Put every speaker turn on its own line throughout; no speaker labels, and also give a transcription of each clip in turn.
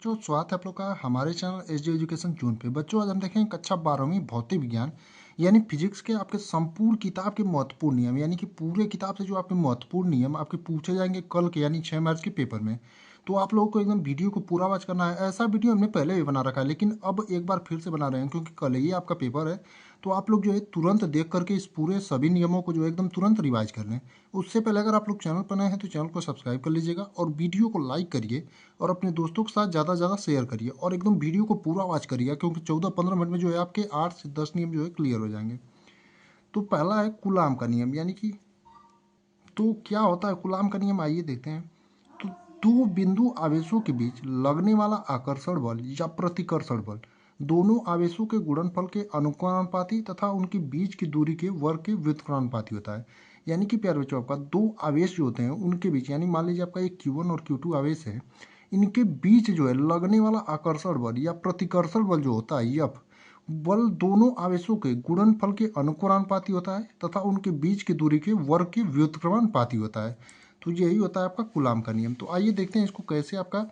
बच्चों, स्वागत है आप लोग का हमारे चैनल एच डी एजुकेशन जून पे। बच्चों, आज हम देखेंगे कक्षा 12वीं भौतिक विज्ञान यानी फिजिक्स के आपके संपूर्ण किताब के महत्वपूर्ण नियम, यानी कि पूरे किताब से जो आपके महत्वपूर्ण नियम आपके पूछे जाएंगे कल के यानी 6 मार्च के पेपर में। तो आप लोगों को एकदम वीडियो को पूरा वॉच करना है। ऐसा वीडियो हमने पहले भी बना रखा है, लेकिन अब एक बार फिर से बना रहे हैं क्योंकि कल ही आपका पेपर है। तो आप लोग जो है तुरंत देख करके इस पूरे सभी नियमों को जो है एकदम तुरंत रिवाइज कर लें। उससे पहले अगर आप लोग चैनल पर नए हैं तो चैनल को सब्सक्राइब कर लीजिएगा और वीडियो को लाइक करिए और अपने दोस्तों के साथ ज़्यादा से ज़्यादा शेयर करिए और एकदम वीडियो को पूरा वॉच करिए, क्योंकि 14-15 मिनट में जो है आपके 8 से 10 नियम जो है क्लियर हो जाएंगे। तो पहला है कूलाम का नियम, यानी कि तो क्या होता है कूलाम का नियम, आइए देखते हैं। तो दो बिंदु आवेशों के बीच लगने वाला आकर्षण बल या प्रतिकर्षण बल दोनों आवेशों के गुणनफल के अनुक्रमानुपाती तथा उनके बीच की दूरी के वर्ग के व्युत्क्रमानुपाती होता है। यानी कि प्यारे बच्चों, आपका दो आवेश जो होते हैं उनके बीच, यानी मान लीजिए आपका एक Q1 और Q2 आवेश है, इनके बीच जो है लगने वाला आकर्षण बल या प्रतिकर्षण बल जो होता है यफ, बल दोनों आवेशों के गुणनफल के अनुक्रमानुपाती होता है तथा उनके बीच की दूरी के वर्ग के व्युत्क्रमानुपाती होता है। तो यही होता है आपका कूलाम का नियम। तो आइए देखते हैं इसको कैसे आपका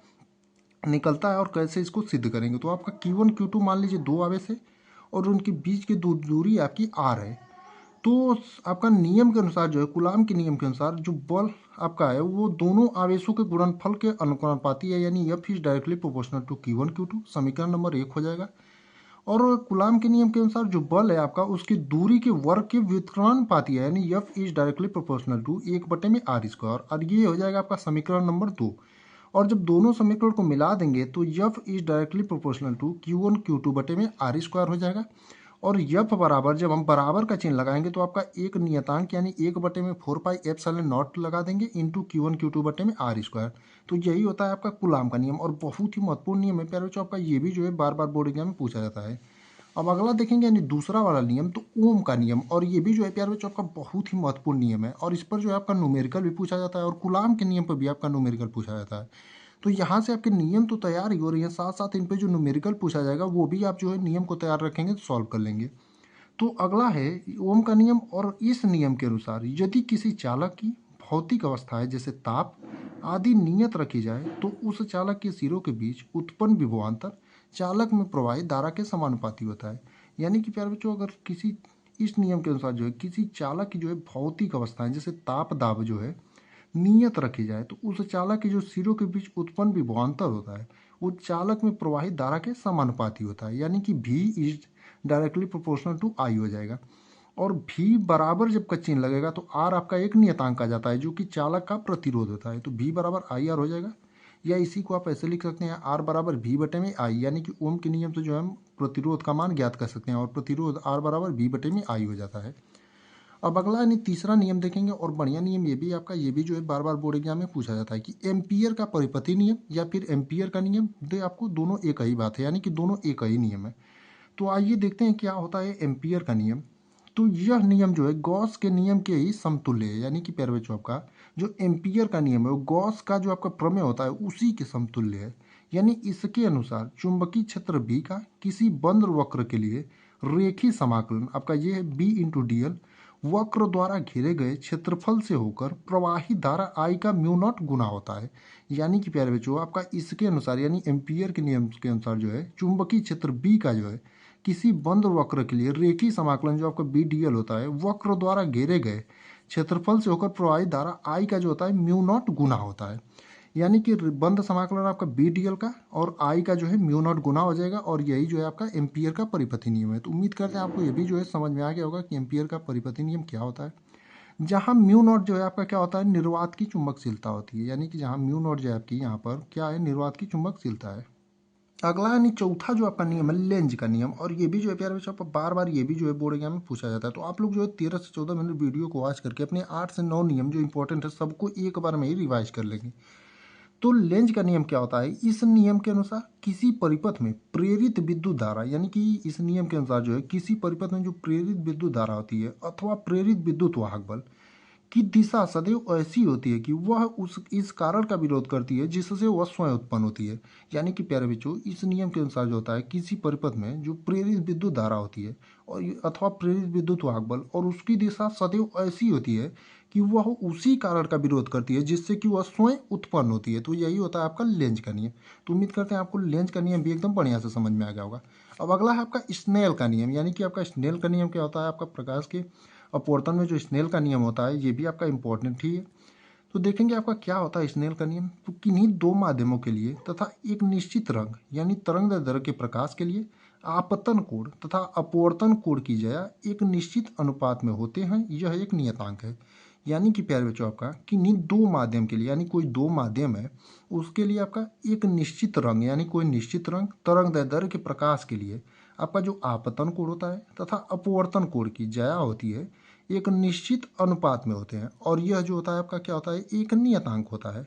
निकलता है और कैसे इसको सिद्ध करेंगे। तो आपका Q1 Q2 मान लीजिए दो आवेश है और उनके बीच की दूरी आपकी R है। तो आपका नियम के अनुसार जो है कूलाम के नियम के अनुसार जो बल आपका है वो दोनों आवेशों के गुणनफल के अनुक्रमानुपाती है, यानी f is directly proportional to Q1 Q2। समीकरण नंबर 1 हो जाएगा। और कूलाम के नियम के अनुसार जो बल है आपका उसकी दूरी के वर्ग के व्युत्क्रमानुपाती है, यानी f is directly proportional to 1/r²। और ये हो जाएगा आपका समीकरण नंबर 2। और जब दोनों समीकरण को मिला देंगे तो f is directly proportional to Q1 Q2/r² हो जाएगा। और एफ बराबर, जब हम बराबर का चिन्ह लगाएंगे तो आपका एक नियतांक यानी 1/4πε0 लगा देंगे इंटू Q1 Q2/r²। तो यही होता है आपका कूलाम का नियम और बहुत ही महत्वपूर्ण नियम है प्यारे बच्चों। आपका ये भी जो है बार बार बोर्ड एग्जाम में पूछा जाता है। अब अगला देखेंगे यानी दूसरा वाला नियम, तो ओम का नियम। और ये भी जो है प्यारे बच्चों आपका बहुत ही महत्वपूर्ण नियम है और इस पर जो है आपका न्यूमेरिकल भी पूछा जाता है और कूलाम के नियम पर भी आपका न्यूमेरिकल पूछा जाता है। तो यहाँ से आपके नियम तो तैयार ही हो रही है, साथ साथ इन पे जो न्यूमेरिकल पूछा जाएगा वो भी आप जो है नियम को तैयार रखेंगे तो सॉल्व कर लेंगे। तो अगला है ओम का नियम। और इस नियम के अनुसार यदि किसी चालक की भौतिक अवस्थाएं जैसे ताप आदि नियत रखी जाए तो उस चालक के सिरों के बीच उत्पन्न विभवांतर चालक में प्रवाहित धारा के समानुपाती होता है। यानी कि प्यारे बच्चों, अगर किसी इस नियम के अनुसार जो है किसी चालक की जो है भौतिक अवस्थाएं जैसे ताप दाब जो है नियत रखी जाए तो उस चालक के जो सिरों के बीच उत्पन्न विभवांतर होता है वो चालक में प्रवाहित धारा के समानुपाती होता है, यानी कि V is directly proportional to I हो जाएगा। और V बराबर जब का चिन्ह लगेगा तो R आपका एक नियतांक आ जाता है जो कि चालक का प्रतिरोध होता है। तो V बराबर IR हो जाएगा, या इसी को आप ऐसे लिख सकते हैं R बराबर V/I, यानी कि ओम के नियम से जो हम प्रतिरोध का मान ज्ञात कर सकते हैं और प्रतिरोध R बराबर V/I हो जाता है। अब अगला यानी तीसरा नियम देखेंगे और बढ़िया नियम ये भी आपका, ये भी जो है बार बार बोर्ड एग्जाम में पूछा जाता है कि एम्पियर का परिपथी नियम या फिर एम्पियर का नियम दे, आपको दोनों एक ही बात है, यानी कि दोनों एक ही नियम है। तो आइए देखते हैं क्या होता है एम्पियर का नियम। तो यह नियम जो है गॉस के नियम के ही समतुल्य है, यानी कि प्यारे बच्चों आपका जो एम्पियर का नियम है वो गॉस का जो आपका प्रमेय होता है उसी के समतुल्य है। यानी इसके अनुसार चुंबकीय क्षेत्र B का किसी बंद वक्र के लिए रेखीय समाकलन आपका ये है B/dl वक्र द्वारा घेरे गए क्षेत्रफल से होकर प्रवाहित धारा I का μ0 गुना होता है। यानी कि प्यारे बच्चों आपका इसके अनुसार यानी एम्पियर के नियम के अनुसार जो है चुंबकीय क्षेत्र B का जो है किसी बंद वक्र के लिए रेखीय समाकलन जो आपका B/dl होता है वक्र द्वारा घेरे गए क्षेत्रफल से होकर प्रवाहित धारा I का जो होता है μ0 गुना होता है। यानी कि बंद समाकलन आपका B/dl का और I का जो है μ0 गुना हो जाएगा और यही जो है आपका एम्पियर का परिपथी नियम है। तो उम्मीद करते हैं आपको ये भी जो है समझ में आ गया होगा कि एम्पियर का परिपथी नियम क्या होता है। जहाँ μ0 जो है आपका क्या होता है, निर्वात की चुंबकशीलता होती है, यानी कि जहाँ μ0 जो है आपकी यहाँ पर क्या है, निर्वात की चुंबकशीलता है। अगला यानी चौथा जो आपका नियम है लेंज का नियम। और ये भी जो है प्यारे बच्चों आपको बार बार ये भी जो है बोर्ड एग्जाम में पूछा जाता है। तो आप लोग जो है 13 से 14 मिनट वीडियो को वॉच करके अपने 8 से 9 नियम जो इंपॉर्टेंट है सबको एक बार में ही रिवाइज कर लेंगे। तो लेंज का नियम क्या होता है, इस नियम के अनुसार किसी परिपथ में प्रेरित विद्युत धारा, यानी कि इस नियम के अनुसार जो है किसी परिपथ में जो प्रेरित विद्युत धारा होती है अथवा प्रेरित विद्युत वाहक बल की दिशा सदैव ऐसी होती है कि वह इस कारण का विरोध करती है जिससे वह स्वयं उत्पन्न होती है। यानी कि प्यारे बच्चों इस नियम के अनुसार जो होता है किसी परिपथ में जो प्रेरित विद्युत धारा होती है और अथवा प्रेरित विद्युत वाहक बल और उसकी दिशा सदैव ऐसी होती है कि वह उसी कारण का विरोध करती है जिससे कि वह स्वयं उत्पन्न होती है। तो यही होता है आपका लेंज का नियम। तो उम्मीद करते हैं आपको लेंज का नियम भी एकदम बढ़िया से समझ में आ गया होगा। अब अगला है आपका स्नेल का नियम, यानी कि आपका स्नेल का नियम क्या होता है, आपका प्रकाश के अपवर्तन में जो स्नेल का नियम होता है ये भी आपका इंपॉर्टेंट ही है। तो देखेंगे आपका क्या होता है स्नेल का नियम। तो किन्हीं दो माध्यमों के लिए तथा एक निश्चित रंग यानी तरंग दैर्ध्य के प्रकाश के लिए आपतन कोण तथा अपवर्तन कोण की जया एक निश्चित अनुपात में होते हैं, यह एक नियतांक है। यानी कि प्यारे बच्चों आपका किन्हीं दो माध्यम के लिए, यानी कोई दो माध्यम है उसके लिए आपका एक निश्चित रंग यानी कोई निश्चित रंग तरंग दैर्ध्य के प्रकाश के लिए आपका जो आपतन कोण होता है तथा अपवर्तन कोण की जया होती है एक निश्चित अनुपात में होते हैं, और यह जो होता है आपका क्या होता है, एक नियतांक होता है।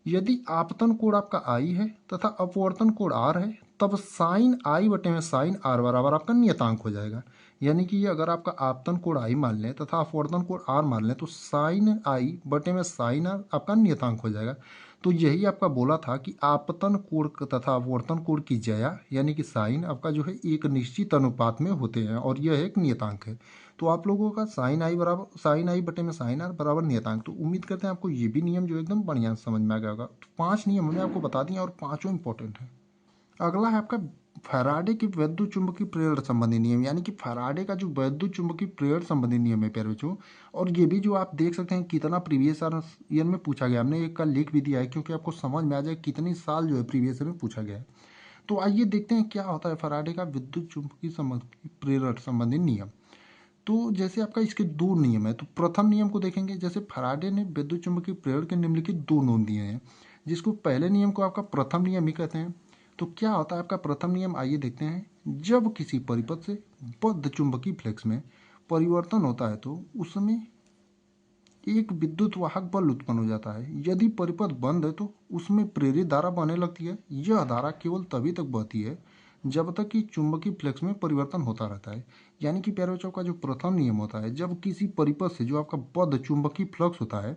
यदि आपतन कोण आपका आई है तथा अपवर्तन कोण आर है तब साइन आई बटे में साइन आर बराबर आपका नियतांक हो जाएगा। यानी कि अगर आपका आपतन कोण आई मान लें तथा अपवर्तन कोण आर मान लें तो साइन आई बटे में साइन आर आपका नियतांक हो जाएगा। तो यही आपका बोला था कि आपतन कोण तथा अपवर्तन कोण की जया यानी कि साइन आपका जो है एक निश्चित अनुपात में होते हैं और यह एक नियतांक है। तो आप लोगों का साइन आई बराबर साइन आई बटे में साइन आर बराबर नियतांक। तो उम्मीद करते हैं आपको ये भी नियम जो एकदम बढ़िया समझ में आ गया होगा। तो 5 नियम हमने आपको बता दिए और पांचों इंपॉर्टेंट है। अगला है आपका फैराडे की वैद्युत चुंबकीय प्रेरण संबंधी नियम, यानी कि फैराडे का जो वैद्युत चुंबकीय प्रेरण संबंधी नियम है प्यारे बच्चों। और ये भी जो आप देख सकते हैं कितना प्रीवियस ईयर में पूछा गया, हमने एक का लिख भी दिया है क्योंकि आपको समझ में आ जाए कितनी साल जो है प्रीवियस ईयर में पूछा गया है। तो आइए देखते हैं क्या होता है फैराडे का विद्युत चुंबकीय प्रेरण संबंधी नियम। तो जैसे आपका इसके दो नियम है, तो प्रथम नियम को देखेंगे। जैसे फैराडे ने विद्युत चुंबकीय प्रेरण के निम्नलिखित दो नियम दिए हैं, जिसको पहले नियम को आपका प्रथम नियम ही कहते हैं। तो क्या होता है आपका प्रथम नियम, आइए देखते हैं। जब किसी परिपथ से बद्ध चुंबकीय फ्लक्स में परिवर्तन होता है तो उसमें एक विद्युत वाहक बल उत्पन्न हो जाता है। यदि परिपथ बंद है तो उसमें प्रेरित धारा बहने लगती है। यह धारा केवल तभी तक बहती है जब तक कि चुंबकीय फ्लक्स में परिवर्तन होता रहता है। यानी कि प्यारे बच्चों का जो प्रथम नियम होता है, जब किसी परिपथ से जो आपका बद्ध चुंबकीय फ्लक्स होता है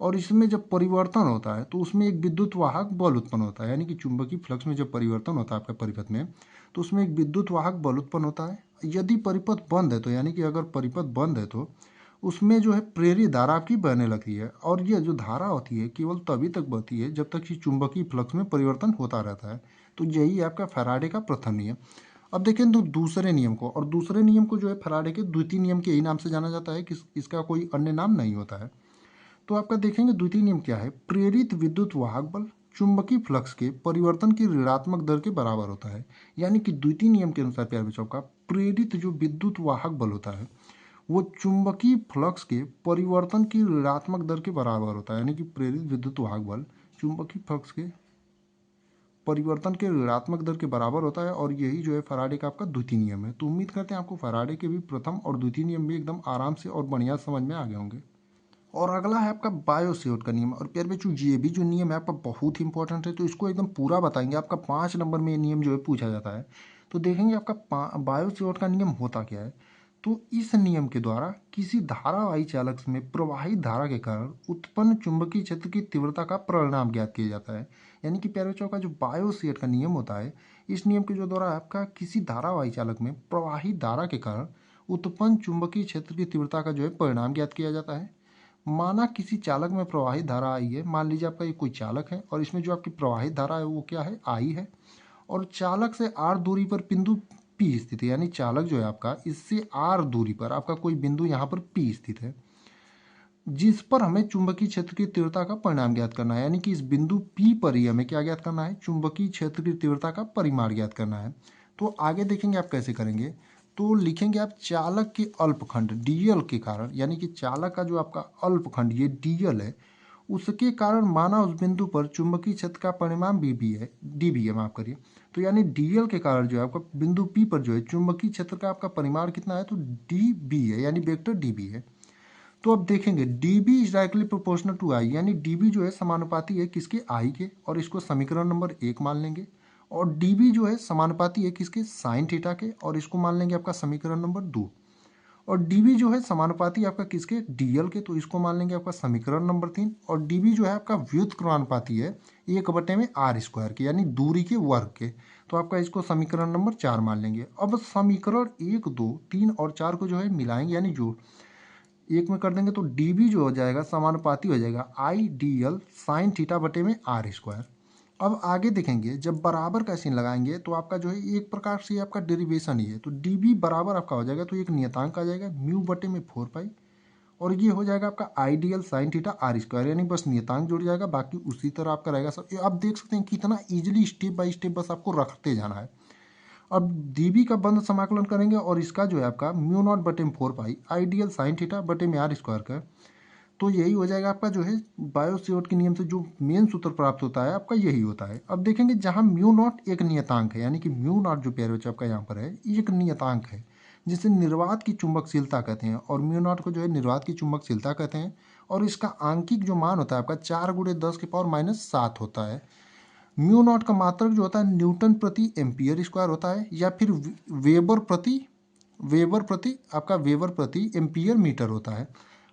और इसमें जब परिवर्तन होता है तो उसमें एक विद्युत वाहक बल उत्पन्न होता है। यानी कि चुंबकीय फ्लक्स में जब परिवर्तन होता है आपका परिपथ में तो उसमें एक विद्युत वाहक बल उत्पन्न होता है। यदि परिपथ बंद है तो, यानी कि अगर परिपथ बंद है तो उसमें जो है प्रेरित धारा आपकी बहने लगती है, और यह जो धारा होती है केवल तभी तक बहती है जब तक कि चुंबकीय फ्लक्स में परिवर्तन होता रहता है। तो यही है आपका फैराडे का प्रथम नियम। अब देखें तो दूसरे नियम को, और दूसरे नियम को जो है फैराडे के द्वितीय नियम के यही नाम से जाना जाता है कि इसका कोई अन्य नाम नहीं होता है। तो आपका देखेंगे द्वितीय नियम क्या है। प्रेरित विद्युत वाहक बल चुंबकीय फ्लक्स के परिवर्तन की ऋणात्मक दर के बराबर होता है। यानी कि द्वितीय नियम के अनुसार प्यारे बच्चों का प्रेरित जो विद्युत वाहक बल होता है वो चुंबकीय फ्लक्स के परिवर्तन की ऋणात्मक दर के बराबर होता है। यानी कि प्रेरित विद्युत वाहक बल चुंबकीय फ्लक्स के परिवर्तन के ऋणात्मक दर के बराबर होता है, और यही जो है फैराडे का आपका द्वितीय नियम है। तो उम्मीद करते हैं आपको फैराडे के भी प्रथम और द्वितीय नियम भी एकदम आराम से और बढ़िया समझ में आ गए होंगे। और अगला है आपका बायोसेवर्ट का नियम। और प्यारे बच्चों ये भी जो नियम है आपका बहुत ही इंपॉर्टेंट है, तो इसको एकदम पूरा बताएंगे। आपका 5 नंबर में ये नियम जो है पूछा जाता है। तो देखेंगे आपका बायोसेवर्ट का नियम होता क्या है। तो इस नियम के द्वारा किसी धारावाही चालक में प्रवाहित धारा के कारण उत्पन्न चुंबकीय क्षेत्र की तीव्रता का परिणाम ज्ञात किया जाता है। यानी कि प्यारे बच्चों का जो बायोसेवर्ट का नियम होता है, इस नियम के जो द्वारा आपका किसी धारावाही चालक में प्रवाहित धारा के कारण उत्पन्न चुंबकीय क्षेत्र की तीव्रता का जो है परिणाम ज्ञात किया जाता है। माना किसी चालक में प्रवाहित धारा आई है, मान लीजिए आपका ये कोई चालक है और इसमें जो आपकी प्रवाहित धारा है वो क्या है, आई है, और चालक से आर दूरी पर बिंदु पी स्थित है। यानी चालक जो है आपका इससे आर दूरी पर आपका कोई बिंदु यहाँ पर पी स्थित है, जिस पर हमें चुंबकीय क्षेत्र की तीव्रता का परिणाम ज्ञात करना है। यानी कि इस बिंदु पी पर ही हमें क्या ज्ञात करना है, चुंबकीय क्षेत्र की तीव्रता का परिमाण ज्ञात करना है। तो आगे देखेंगे आप कैसे करेंगे। तो लिखेंगे आप चालक के अल्पखंड डीएल के कारण, यानी कि चालक का जो आपका अल्पखंड ये डीएल है, उसके कारण माना उस बिंदु पर चुंबकीय क्षेत्र का परिमाण बी है, डी बी है, माफ करिए। तो यानी डीएल के कारण जो है आपका बिंदु पी पर जो है चुंबकीय क्षेत्र का आपका परिमाण कितना है, तो डी बी है, यानी वेक्टर डी बी है। तो अब देखेंगे D B is directly proportional to I, यानी डी बी जो है समानुपाती है किसके, आई के, और इसको समीकरण नंबर 1 मान लेंगे। और डी बी जो है समानुपाती है किसके, साइन थीटा के, और इसको मान लेंगे आपका समीकरण नंबर 2। और डी बी जो है समानुपाती आपका किसके, डी एल के, तो इसको मान लेंगे आपका समीकरण नंबर 3। और डी बी जो है आपका व्युत्क्रमानुपाती है 1/r² के, यानी दूरी के वर्ग के, तो आपका इसको समीकरण नंबर 4 मान लेंगे। अब समीकरण 1, 2, 3 और 4 को जो है मिलाएंगे, यानी जो एक में कर देंगे तो dB जो हो जाएगा समानुपाती हो जाएगा IDL साइन थीटा बटे में आर स्क्वायर। अब आगे देखेंगे जब बराबर का साइन लगाएंगे तो आपका जो है एक प्रकार से आपका डेरिवेशन ही है, तो dB बराबर आपका हो जाएगा तो एक नियतांक आ जाएगा म्यू बटे में 4 पाई, और ये हो जाएगा आपका ideal sine theta r square, यानी बस नियतांक जुड़ जाएगा, बाकी उसी तरह आपका रहेगा सब। ये आप देख सकते हैं कितना इजीली स्टेप बाय स्टेप बस आपको रखते जाना है। अब dB का बंद समाकलन करेंगे और इसका जो है आपका म्यू नॉट बटे में 4 पाई आइडियल साइन थीटा बटे में आर स्क्वायर का, तो यही हो जाएगा आपका जो है बायो सेवर्ट के नियम से जो मेन सूत्र प्राप्त होता है आपका यही होता है। अब देखेंगे जहाँ म्यू नॉट एक नियतांक है, यानी कि म्यू नॉट जो प्यारे बच्चे आपका यहाँ पर है एक नियतांक है जिसे निर्वात की चुंबकशीलता कहते हैं, और म्यू नॉट को जो है निर्वात की चुंबकशीलता कहते हैं, और इसका आंकिक जो मान होता है आपका 4×10⁻⁷ होता है। म्यू नॉट का मात्रक जो होता है न्यूटन प्रति एम्पियर स्क्वायर होता है, या फिर वेबर प्रति एम्पियर मीटर होता है,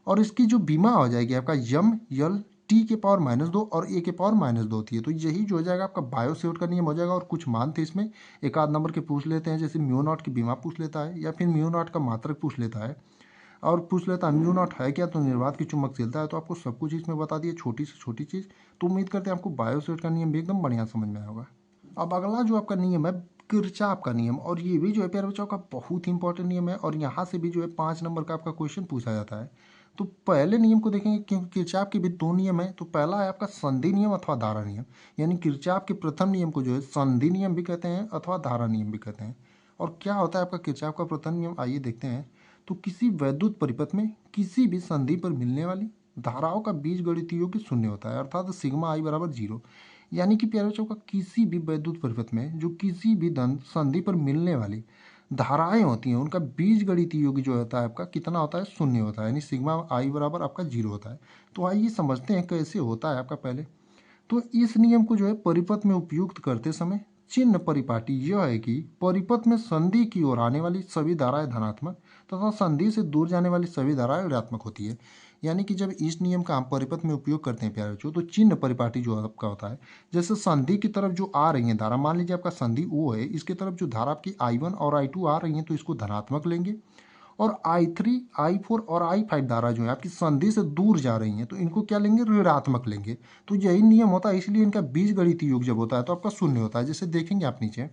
और इसकी जो बीमा हो जाएगी आपका यम यल T⁻⁻2 और A⁻⁻2 होती है। तो यही जो हो जाएगा आपका बायो सेवर्ट का नियम हो जाएगा, और कुछ मान थे इसमें एक आध नंबर के पूछ लेते हैं, जैसे म्यू नॉट की बीमा पूछ लेता है, या फिर म्यू नॉट का मात्रक पूछ लेता है, और पूछ लेता है म्यू नॉट है क्या, तो निर्वात की चुंबकशीलता है। तो आपको सब कुछ इसमें बता दिए, छोटी से छोटी चीज़। तो उम्मीद करते हैं आपको बायो सेवर्ट का नियम भी एकदम बढ़िया समझ में आया होगा। अब अगला जो आपका नियम है किरचॉफ का नियम, और ये भी जो है प्यारे बच्चों का बहुत ही इंपॉर्टेंट नियम है, और यहाँ से भी जो है 5 नंबर का आपका क्वेश्चन पूछा जाता है। तो पहले नियम को देखेंगे, क्योंकि किरचॉफ के भी 2 नियम है। तो पहला है आपका संधि नियम अथवा धारा नियम, यानी किरचॉफ के प्रथम नियम को जो है संधि नियम भी कहते हैं अथवा धारा नियम भी कहते हैं। और क्या होता है आपका किरचॉफ का प्रथम नियम, आइए देखते हैं। तो किसी वैद्युत परिपथ में किसी भी संधि पर मिलने वाली धाराओं का बीजगणितीय योग शून्य होता है, अर्थात सिग्मा आई बराबर 0। यानी कि प्यारे बच्चों का किसी भी वैद्युत परिपथ में जो किसी भी संधि पर मिलने वाली धाराएं होती हैं उनका बीजगणितीय योग जो होता है आपका कितना होता है, शून्य होता है, यानी सिग्मा आई बराबर आपका 0 होता है। तो आइए समझते हैं कैसे होता है आपका। पहले तो इस नियम को जो है परिपथ में उपयुक्त करते समय चिन्ह परिपाटी यह है कि परिपथ में संधि की ओर आने वाली सभी धाराएं धनात्मक तथा संधि से दूर जाने वाली सभी धाराएं ऋणात्मक होती है। यानी कि जब इस नियम का हम परिपथ में उपयोग करते हैं प्यारे बच्चों, तो चिन्ह परिपाटी जो आपका होता है, जैसे संधि की तरफ जो आ रही है धारा, मान लीजिए आपका संधि O है, इसकी तरफ जो धारा आपकी I1 और I2 आ रही है तो इसको धनात्मक लेंगे, और I3 I4 और I5 धारा जो है आपकी संधि से दूर जा रही हैं तो इनको क्या लेंगे, ऋणात्मक लेंगे। तो यही नियम होता है, इसलिए इनका बीजगणितीय योग जब होता है तो आपका शून्य होता है, जैसे देखेंगे आप नीचे।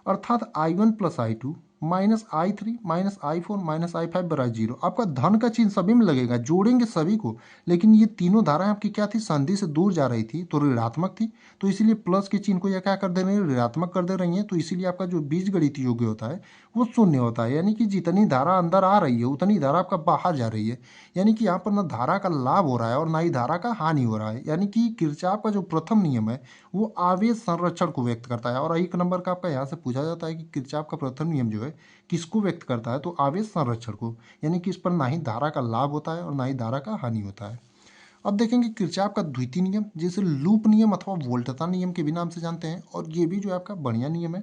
अर्थात I1 plus I2 minus I3 minus I4 minus I5 बराबर 0। आपका धन का चिन्ह सभी में लगेगा, जोड़ेंगे सभी को, लेकिन ये तीनों धाराएं आपकी क्या थी, संधि से दूर जा रही थी तो ऋणात्मक थी, तो इसीलिए प्लस के चिन्ह को यह क्या कर दे रही है, ऋणात्मक कर दे रही है। तो इसीलिए आपका जो बीजगणितीय योग होता है वो शून्य होता है, यानी कि जितनी धारा अंदर आ रही है उतनी धारा आपका बाहर जा रही है, यानी कि यहाँ पर ना धारा का लाभ हो रहा है और ना ही धारा का हानि हो रहा है। यानी कि किरचॉफ का जो प्रथम नियम है वो आवेश संरक्षण को व्यक्त करता है, और एक नंबर का आपका यहाँ से पूछा जाता है कि किरचॉफ का प्रथम नियम जो है किसको व्यक्त करता है, तो आवेश संरक्षण को, यानी कि इस पर ना ही धारा का लाभ होता है और ना ही धारा का हानि होता है। अब देखेंगे किरचॉफ का द्वितीय नियम, जिसे लूप नियम अथवा वोल्टता नियम के भी नाम से जानते हैं, और ये भी जो है आपका बढ़िया नियम है।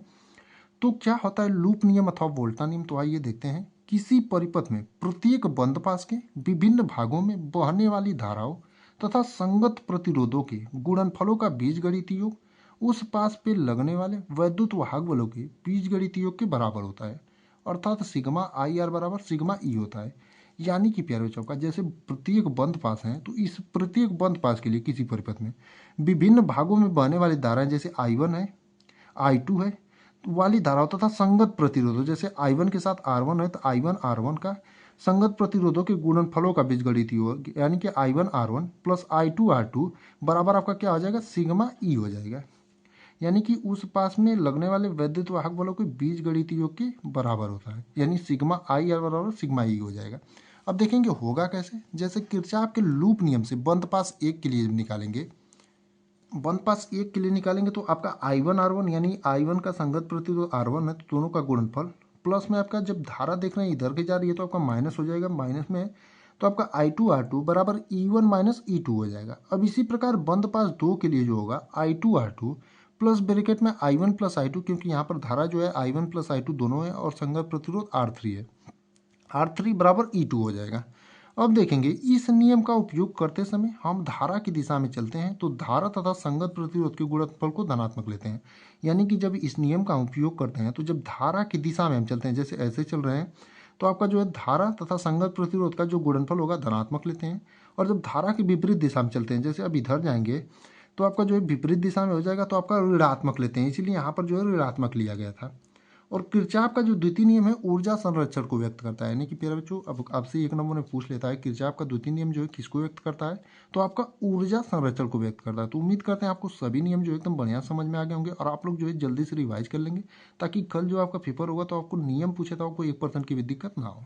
तो क्या होता है लूप नियम अथवा वोल्टा नियम, तो आइए देखते हैं। किसी परिपथ में प्रत्येक बंद पास के विभिन्न भागों में बहने वाली धाराओं तथा संगत प्रतिरोधों के गुणनफलों का बीजगणितीय योग उस पास पे लगने वाले वैद्युत वाहक बलों के बीजगणितीय योग के बराबर होता है, अर्थात सिग्मा आई आर बराबर सिग्मा ई होता है। यानी कि प्यारे बच्चों का जैसे प्रत्येक बंद पास है, तो इस प्रत्येक बंद पास के लिए किसी परिपथ में विभिन्न भागों में बहने वाली धाराएं जैसे I1 है, I2 है वाली धाराओं तथा संगत प्रतिरोधों, जैसे I1 के साथ R1 है तो I1 R1 का संगत प्रतिरोधों के गुणनफलों का बीजगणितीय योग, यानी कि I1 R1 plus I2 R2 बराबर आपका क्या हो जाएगा, सिग्मा ई हो जाएगा। यानी कि उस पास में लगने वाले वैद्युत वाहक बलों के बीजगणितीय योग के बराबर होता है, यानी सिग्मा आई आर बराबर सिग्मा ई हो जाएगा। अब देखेंगे होगा कैसे, जैसे किरचॉफ के लूप नियम से बंद पास 1 के लिए निकालेंगे, बंद पास 1 के लिए निकालेंगे तो आपका I1 R1 यानी I1 का संगत प्रतिरोध R1 है तो दोनों का गुणनफल, प्लस में आपका जब धारा देख रहे हैं इधर के जा रही है तो आपका माइनस हो जाएगा, माइनस में तो आपका I2 R2 बराबर E1 माइनस E2 हो जाएगा। अब इसी प्रकार बंद पास 2 के लिए जो होगा I2 R2 प्लस ब्रैकेट में I1 प्लस I2, क्योंकि यहाँ पर धारा जो है I1 प्लस I2 दोनों है और संगत प्रतिरोध R3 है, R3 बराबर E2 हो जाएगा। अब देखेंगे इस नियम का उपयोग करते समय हम धारा की दिशा में चलते हैं तो धारा तथा संगत प्रतिरोध के गुणनफल को धनात्मक लेते हैं। यानी कि जब इस नियम का उपयोग करते हैं तो जब धारा की दिशा में हम चलते हैं, जैसे ऐसे चल रहे हैं तो आपका जो है धारा तथा संगत प्रतिरोध का जो गुणनफल होगा धनात्मक लेते हैं। और जब धारा की विपरीत दिशा में चलते हैं, जैसे अब इधर जाएंगे तो आपका जो है विपरीत दिशा में हो जाएगा, तो आपका ऋणात्मक लेते हैं, इसीलिए यहाँ पर जो है ऋणात्मक लिया गया था। और किरचॉफ का जो द्वितीय नियम है ऊर्जा संरक्षण को व्यक्त करता है, यानी कि प्यारे बच्चों अब आपसे एक नंबर में पूछ लेता है किरचॉफ का द्वितीय नियम जो है किसको व्यक्त करता है, तो आपका ऊर्जा संरक्षण को व्यक्त करता है। तो उम्मीद करते हैं आपको सभी नियम जो एकदम बढ़िया समझ में आ गए होंगे और आप लोग जो है जल्दी से रिवाइज कर लेंगे, ताकि कल जो आपका पेपर होगा तो आपको नियम पूछे तो आपको 1% की भी दिक्कत ना हो।